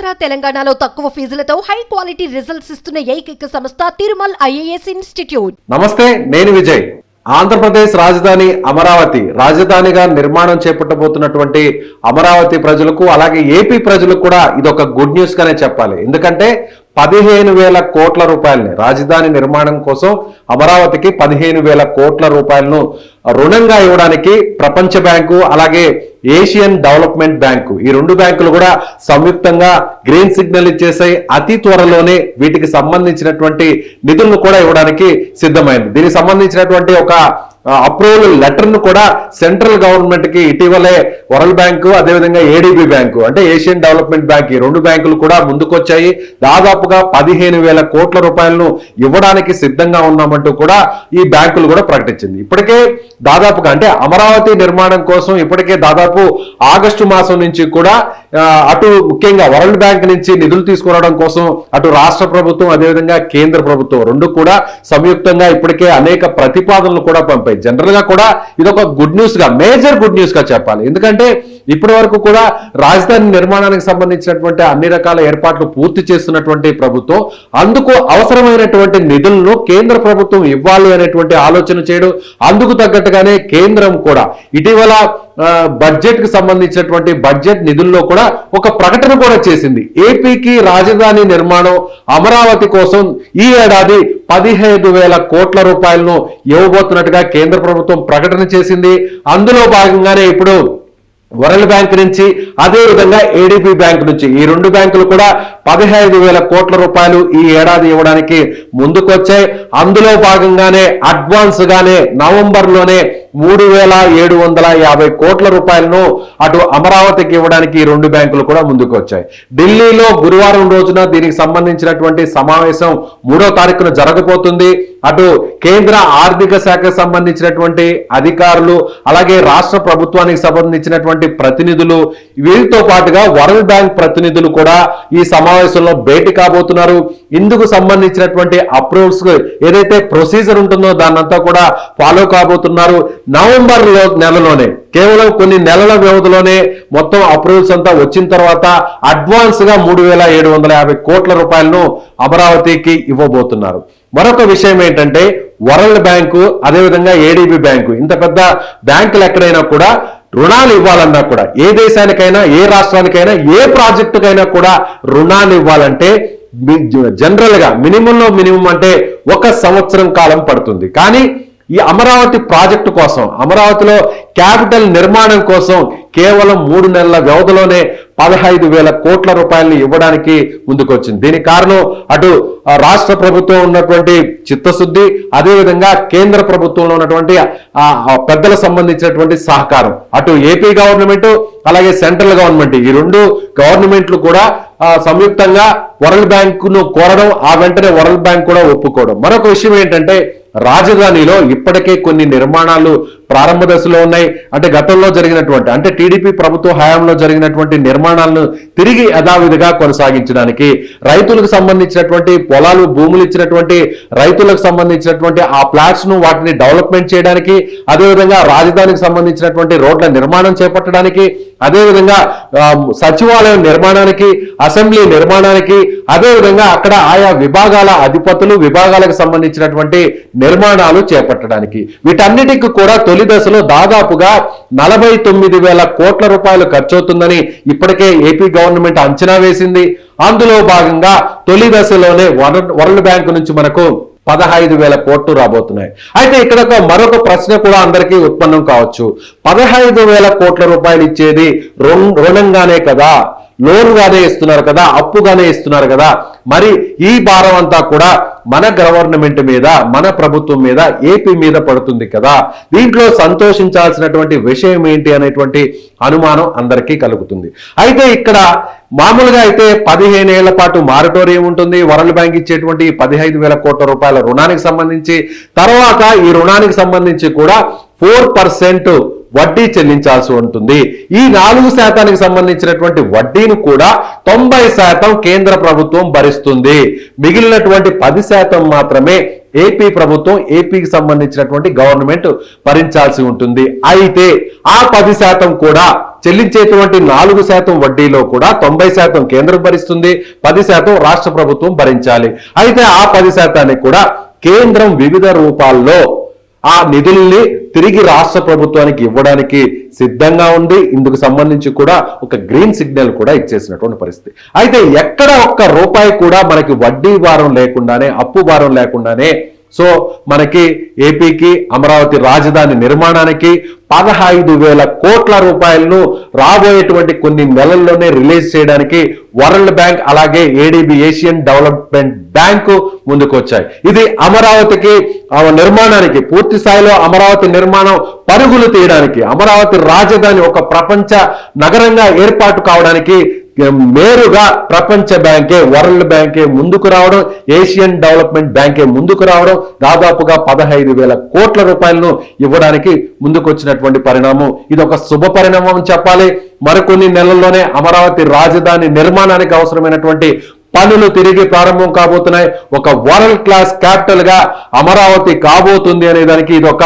ఆంధ్ర తెలంగాణలో తక్కువ ఫీజులతో high quality results ఇస్తున్న ఏకైక సంస్థ తిరుమల్ ఐఏఎస్ ఇన్స్టిట్యూట్. నమస్తే, నేను విజయ్. ఆంధ్రప్రదేశ్ రాజధాని అమరావతి రాజధానిగా నిర్మాణం చేపట్టబోతున్నటువంటి అమరావతి ప్రజలకు అలాగే ఏపీ ప్రజలకు కూడా ఇదొక గుడ్ న్యూస్ గానే చెప్పాలి. ఎందుకంటే 15,000 కోట్ల రూపాయలని రాజధాని నిర్మాణం కోసం అమరావతికి 15,000 కోట్ల రూపాయలను రుణంగా ఇవ్వడానికి ప్రపంచ బ్యాంకు అలాగే ఏషియన్ డెవలప్మెంట్ బ్యాంకు ఈ రెండు బ్యాంకులు కూడా సంయుక్తంగా గ్రీన్ సిగ్నల్ ఇచ్చేసాయి. అతి త్వరలోనే వీటికి సంబంధించినటువంటి నిధులను కూడా ఇవ్వడానికి సిద్ధమైంది. దీనికి సంబంధించినటువంటి ఒక అప్రూవల్ లెటర్ ను కూడా సెంట్రల్ గవర్నమెంట్ కి ఇటీవలే వరల్డ్ బ్యాంకు అదేవిధంగా ఏడీబీ బ్యాంకు అంటే ఏషియన్ డెవలప్మెంట్ బ్యాంక్ ఈ రెండు బ్యాంకులు కూడా ముందుకొచ్చాయి. దాదాపుగా 15,000 కోట్ల రూపాయలను ఇవ్వడానికి సిద్ధంగా ఉన్నామంటూ కూడా ఈ బ్యాంకులు కూడా ప్రకటించింది. ఇప్పటికే దాదాపుగా అంటే అమరావతి నిర్మాణం కోసం ఇప్పటికే దాదాపు ఆగస్టు మాసం నుంచి కూడా అటు ముఖ్యంగా వరల్డ్ బ్యాంక్ నుంచి నిధులు తీసుకురావడం కోసం అటు రాష్ట్ర ప్రభుత్వం అదేవిధంగా కేంద్ర ప్రభుత్వం రెండు కూడా సంయుక్తంగా ఇప్పటికే అనేక ప్రతిపాదనలు కూడా పంపాయి. జనరల్ గా కూడా ఇదొక గుడ్ న్యూస్ గా మేజర్ గుడ్ న్యూస్ గా చెప్పాలి. ఎందుకంటే ఇప్పటి వరకు కూడా రాజధాని నిర్మాణానికి సంబంధించినటువంటి అన్ని రకాల ఏర్పాట్లు పూర్తి చేస్తున్నటువంటి ప్రభుత్వం అందుకు అవసరమైనటువంటి నిధులను కేంద్ర ప్రభుత్వం ఇవ్వాలి అనేటువంటి ఆలోచన చేయడం, అందుకు తగ్గట్టుగానే కేంద్రం కూడా ఇటీవల బడ్జెట్ కి సంబంధించినటువంటి బడ్జెట్ నిధుల్లో కూడా ఒక ప్రకటన కూడా చేసింది. ఏపీకి రాజధాని నిర్మాణం అమరావతి కోసం ఈ ఏడాది 15,000 కోట్ల రూపాయలను ఇవ్వబోతున్నట్టుగా కేంద్ర ప్రభుత్వం ప్రకటన చేసింది. అందులో భాగంగానే ఇప్పుడు వరల్డ్ బ్యాంక్ నుంచి అదేవిధంగా ఏడీబీ బ్యాంక్ నుంచి ఈ రెండు బ్యాంకులు కూడా 15,000 కోట్ల రూపాయలు ఈ ఏడాది ఇవ్వడానికి ముందుకొచ్చాయి. అందులో భాగంగానే అడ్వాన్స్ గానే నవంబర్లోనే 3,750 కోట్ల రూపాయలను అటు అమరావతికి ఇవ్వడానికి ఈ రెండు బ్యాంకులు కూడా ముందుకు వచ్చాయి. ఢిల్లీలో గురువారం రోజున దీనికి సంబంధించినటువంటి సమావేశం 3వ తారీఖున జరగబోతుంది. అటు కేంద్ర ఆర్థిక శాఖకు సంబంధించినటువంటి అధికారులు అలాగే రాష్ట్ర ప్రభుత్వానికి సంబంధించినటువంటి ప్రతినిధులు వీరితో పాటుగా వరల్డ్ బ్యాంక్ ప్రతినిధులు కూడా ఈ సమావేశంలో భేటీ కాబోతున్నారు. ఇందుకు సంబంధించినటువంటి అప్రూవల్స్ ఏదైతే ప్రొసీజర్ ఉంటుందో దాన్నంతా కూడా ఫాలో కాబోతున్నారు. నవంబర్ నెలలోనే కేవలం కొన్ని నెలల వ్యవధిలోనే మొత్తం అప్రూవల్స్ అంతా వచ్చిన తర్వాత అడ్వాన్స్ గా 3,750 కోట్ల రూపాయలను అమరావతికి ఇవ్వబోతున్నారు. మరొక విషయం ఏంటంటే వరల్డ్ బ్యాంకు అదేవిధంగా ఏడీబీ బ్యాంకు ఇంత పెద్ద బ్యాంకులు ఎక్కడైనా కూడా రుణాలు ఇవ్వాలన్నా కూడా ఏ దేశానికైనా ఏ రాష్ట్రానికైనా ఏ ప్రాజెక్టుకైనా కూడా రుణాలు ఇవ్వాలంటే జనరల్ గా మినిమంలో మినిమం అంటే 1 సంవత్సరం కాలం పడుతుంది. కానీ ఈ అమరావతి ప్రాజెక్టు కోసం అమరావతిలో క్యాపిటల్ నిర్మాణం కోసం కేవలం 3 నెలల వ్యవధిలోనే 15,000 కోట్ల రూపాయలను ఇవ్వడానికి ముందుకొచ్చింది. దీనికి కారణం అటు రాష్ట్ర ప్రభుత్వం ఉన్నటువంటి చిత్తశుద్ధి అదేవిధంగా కేంద్ర ప్రభుత్వంలో ఉన్నటువంటి పెద్దలకు సంబంధించినటువంటి సహకారం. అటు ఏపీ గవర్నమెంట్ అలాగే సెంట్రల్ గవర్నమెంట్ ఈ రెండు గవర్నమెంట్లు కూడా సంయుక్తంగా వరల్డ్ బ్యాంకును కోరడం, ఆ వెంటనే వరల్డ్ బ్యాంక్ కూడా ఒప్పుకోవడం. మరొక విషయం ఏంటంటే రాజధానిలో ఇప్పటికే కొన్ని నిర్మాణాలు ప్రారంభ దశలో ఉన్నాయి. అంటే గతంలో జరిగినటువంటి అంటే టీడీపీ ప్రభుత్వ హయాంలో జరిగినటువంటి నిర్మాణాలను తిరిగి యథావిధిగా కొనసాగించడానికి రైతులకు సంబంధించినటువంటి పొలాలు భూములు ఇచ్చినటువంటి రైతులకు సంబంధించినటువంటి ఆ ప్లాట్స్ ను వాటిని డెవలప్మెంట్ చేయడానికి అదేవిధంగా రాజధానికి సంబంధించినటువంటి రోడ్ల నిర్మాణం చేపట్టడానికి అదేవిధంగా సచివాలయం నిర్మాణానికి అసెంబ్లీ నిర్మాణానికి అదేవిధంగా అక్కడ ఆయా విభాగాల అధిపతులు విభాగాలకు సంబంధించినటువంటి నిర్మాణాలు చేపట్టడానికి వీటన్నిటికి కూడా తొలి దశలో దాదాపుగా 49,000 కోట్ల రూపాయలు ఖర్చవుతుందని ఇప్పటికే ఏపీ గవర్నమెంట్ అంచనా వేసింది. అందులో భాగంగా తొలి దశలోనే వరల్డ్ బ్యాంక్ నుంచి మనకు 15,000 కోట్లు రాబోతున్నాయి. అయితే ఇక్కడ మరొక ప్రశ్న కూడా అందరికీ ఉత్పన్నం కావచ్చు. 15,000 కోట్ల రూపాయలు ఇచ్చేది రుణంగానే కదా, లోన్గానే ఇస్తున్నారు కదా, అప్పుగానే ఇస్తున్నారు కదా, మరి ఈ భారం అంతా కూడా మన గవర్నమెంట్ మీద మన ప్రభుత్వం మీద ఏపీ మీద పడుతుంది కదా, దీంట్లో సంతోషించాల్సినటువంటి విషయం ఏంటి అనేటువంటి అనుమానం అందరికీ కలుగుతుంది. అయితే ఇక్కడ మామూలుగా అయితే 15 ఏళ్ల పాటు మారటోరియం ఉంటుంది. వరల్డ్ బ్యాంక్ ఇచ్చేటువంటి 15,000 కోట్ల రూపాయల రుణానికి సంబంధించి తర్వాత ఈ రుణానికి సంబంధించి కూడా 4% వడ్డీ చెల్లించాల్సి ఉంటుంది. ఈ 4% సంబంధించినటువంటి వడ్డీని కూడా 90% కేంద్ర ప్రభుత్వం భరిస్తుంది. మిగిలినటువంటి 10% మాత్రమే ఏపీ ప్రభుత్వం, ఏపీకి సంబంధించినటువంటి గవర్నమెంట్ భరించాల్సి ఉంటుంది. అయితే ఆ 10% కూడా చెల్లించేటువంటి 4% వడ్డీలో కూడా 90% కేంద్రం భరిస్తుంది, 10% రాష్ట్ర ప్రభుత్వం భరించాలి. అయితే ఆ 10% కూడా కేంద్రం వివిధ రూపాల్లో ఆ నిధుల్ని తిరిగి రాష్ట్ర ప్రభుత్వానికి ఇవ్వడానికి సిద్ధంగా ఉంది. ఇందుకు సంబంధించి కూడా ఒక గ్రీన్ సిగ్నల్ కూడా ఇచ్చేసినటువంటి పరిస్థితి. అయితే ఎక్కడ ఒక్క రూపాయి కూడా మనకి వడ్డీ భారం లేకుండానే, అప్పు భారం లేకుండానే సో మనకి ఏపీకి అమరావతి రాజధాని నిర్మాణానికి 15,000 కోట్ల రూపాయలను రాబోయేటువంటి కొన్ని నెలల్లోనే రిలీజ్ చేయడానికి వరల్డ్ బ్యాంక్ అలాగే ఏడీబీ ఏషియన్ డెవలప్మెంట్ బ్యాంకు ముందుకు వచ్చాయి. ఇది అమరావతికి నిర్మాణానికి పూర్తి స్థాయిలో అమరావతి నిర్మాణం పరుగులు తీయడానికి, అమరావతి రాజధాని ఒక ప్రపంచ నగరంగా ఏర్పాటు కావడానికి నేరుగా ప్రపంచ బ్యాంకే, వరల్డ్ బ్యాంకే ముందుకు రావడం, ఏషియన్ డెవలప్మెంట్ బ్యాంకే ముందుకు రావడం, దాదాపుగా 15,000 కోట్ల రూపాయలను ఇవ్వడానికి ముందుకు వచ్చినటువంటి పరిణామం. ఇది ఒక శుభ పరిణామం చెప్పాలి. మరికొన్ని నెలల్లోనే అమరావతి రాజధాని నిర్మాణానికి అవసరమైనటువంటి పనులు తిరిగి ప్రారంభం కాబోతున్నాయి. ఒక వరల్డ్ క్లాస్ క్యాపిటల్ గా అమరావతి కాబోతుంది అనే దానికి ఇది ఒక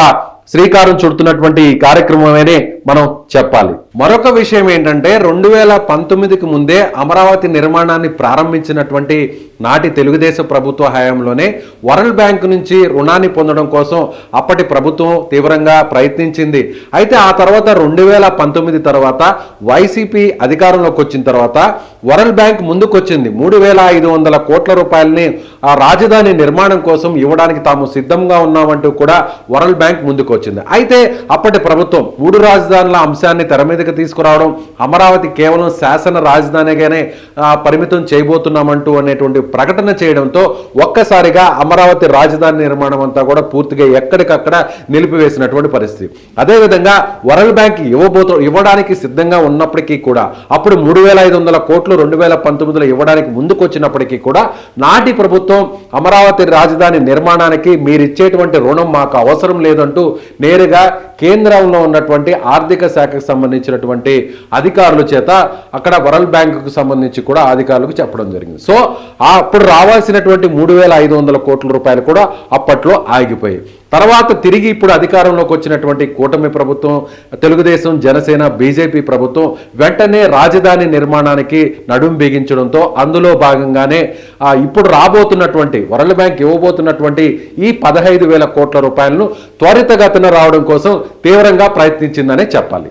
శ్రీకారం చుడుతున్నటువంటి ఈ కార్యక్రమమని మనం చెప్పాలి. మరొక విషయం ఏంటంటే 2019కి ముందే అమరావతి నిర్మాణాన్ని ప్రారంభించినటువంటి నాటి తెలుగుదేశం ప్రభుత్వ హయాంలోనే వరల్డ్ బ్యాంక్ నుంచి రుణాన్ని పొందడం కోసం అప్పటి ప్రభుత్వం తీవ్రంగా ప్రయత్నించింది. అయితే ఆ తర్వాత 2019 తర్వాత వైసీపీ అధికారంలోకి వచ్చిన తర్వాత వరల్డ్ బ్యాంక్ ముందుకొచ్చింది. 3,500 కోట్ల రూపాయలని ఆ రాజధాని నిర్మాణం కోసం ఇవ్వడానికి తాము సిద్ధంగా ఉన్నామంటూ కూడా వరల్డ్ బ్యాంక్ ముందుకు వచ్చింది. అయితే అప్పటి ప్రభుత్వం 3 రాజధానుల అంశాన్ని తెర మీదకి తీసుకురావడం, అమరావతి కేవలం శాసన రాజధానిగానే పరిమితం చేయబోతున్నామంటూ అనేటువంటి ప్రకటన చేయడంతో ఒక్కసారిగా అమరావతి రాజధాని నిర్మాణం అంతా కూడా పూర్తిగా ఎక్కడికక్కడ నిలిపివేసినటువంటి పరిస్థితి. అదేవిధంగా వరల్డ్ బ్యాంక్ ఇవ్వడానికి సిద్ధంగా ఉన్నప్పటికీ కూడా అప్పుడు 3,500 కోట్లు 2019లో ఇవ్వడానికి ముందుకు వచ్చినప్పటికీ కూడా నాటి ప్రభుత్వం అమరావతి రాజధాని నిర్మాణానికి మీరిచ్చేటువంటి రుణం మాకు అవసరం లేదంటూ నేరుగా కేంద్రంలో ఉన్నటువంటి ఆర్థిక శాఖకు సంబంధించినటువంటి అధికారుల చేత అక్కడ వరల్డ్ బ్యాంకుకు సంబంధించి కూడా అధికారులకు చెప్పడం జరిగింది. సో అప్పుడు రావాల్సినటువంటి 3,500 కోట్ల రూపాయలు కూడా అప్పట్లో ఆగిపోయాయి. తర్వాత తిరిగి ఇప్పుడు అధికారంలోకి వచ్చినటువంటి కూటమి ప్రభుత్వం, తెలుగుదేశం, జనసేన, బీజేపీ ప్రభుత్వం వెంటనే రాజధాని నిర్మాణానికి నడుం బిగించడంతో అందులో భాగంగానే ఇప్పుడు రాబోతున్నటువంటి వరల్డ్ బ్యాంక్ ఇవ్వబోతున్నటువంటి ఈ 15,000 కోట్ల రూపాయలను త్వరితగతిన రావడం కోసం తీవ్రంగా ప్రయత్నించిందనే చెప్పాలి.